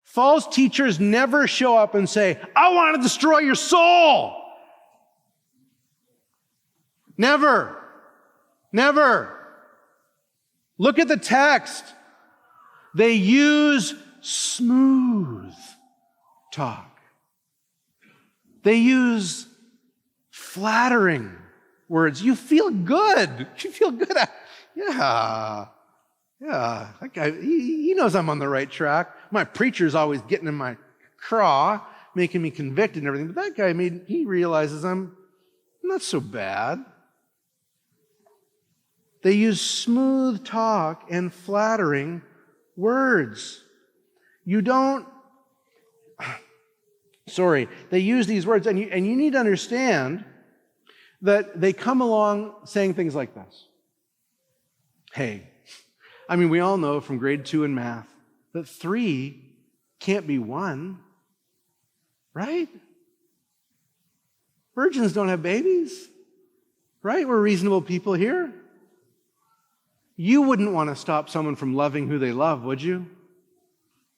False teachers never show up and say, I want to destroy your soul. Never. Never. Look at the text. They use smooth talk. They use flattering words. You feel good. You feel good. Yeah, that guy, he knows I'm on the right track. My preacher's always getting in my craw, making me convicted and everything. But that guy, he realizes I'm not so bad. They use smooth talk and flattering words. They use these words, and you need to understand that they come along saying things like this. Hey, we all know from grade 2 in math that 3 can't be 1, right? Virgins don't have babies, right? We're reasonable people here. You wouldn't want to stop someone from loving who they love, would you?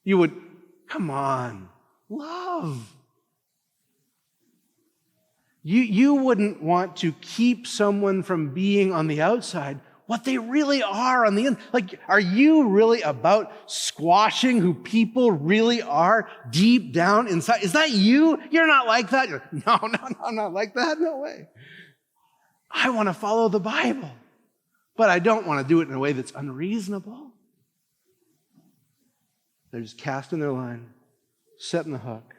You would, come on, love. You wouldn't want to keep someone from being on the outside what they really are on the inside. Like, are you really about squashing who people really are deep down inside? Is that you? You're not like that? No, I'm not like that. No way. I want to follow the Bible, but I don't want to do it in a way that's unreasonable. They're just casting their line, setting the hook,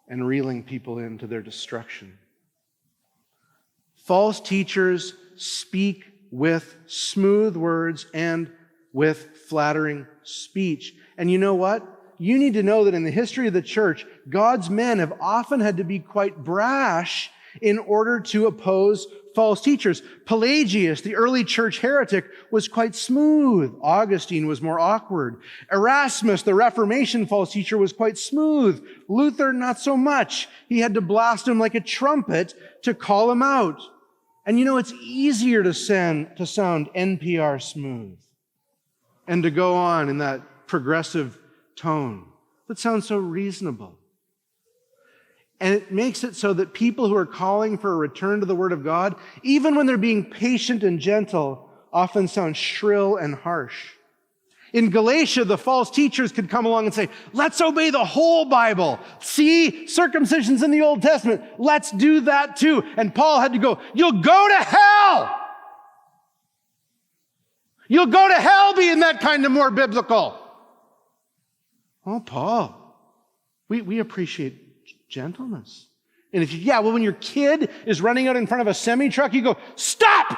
and reeling people into their destruction. False teachers speak with smooth words and with flattering speech. And you know what? You need to know that in the history of the church, God's men have often had to be quite brash in order to oppose false teachers. Pelagius, the early church heretic, was quite smooth. Augustine was more awkward. Erasmus, the Reformation false teacher, was quite smooth. Luther, not so much. He had to blast him like a trumpet to call him out. And it's easier to sound NPR smooth and to go on in that progressive tone that sounds so reasonable. And it makes it so that people who are calling for a return to the Word of God, even when they're being patient and gentle, often sound shrill and harsh. In Galatia, the false teachers could come along and say, let's obey the whole Bible. See, circumcision's in the Old Testament. Let's do that too. And Paul had to go, you'll go to hell. You'll go to hell being that kind of more biblical. Oh, Paul, we appreciate gentleness. And when your kid is running out in front of a semi-truck, you go, stop!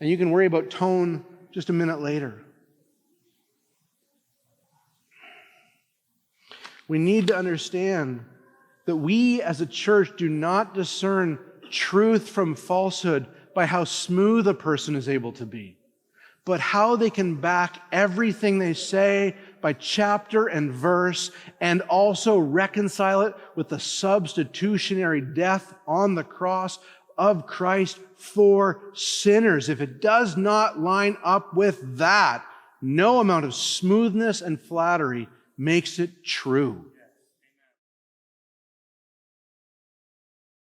And you can worry about tone just a minute later. We need to understand that we as a church do not discern truth from falsehood by how smooth a person is able to be, but how they can back everything they say by chapter and verse, and also reconcile it with the substitutionary death on the cross of Christ for sinners. If it does not line up with that, no amount of smoothness and flattery makes it true.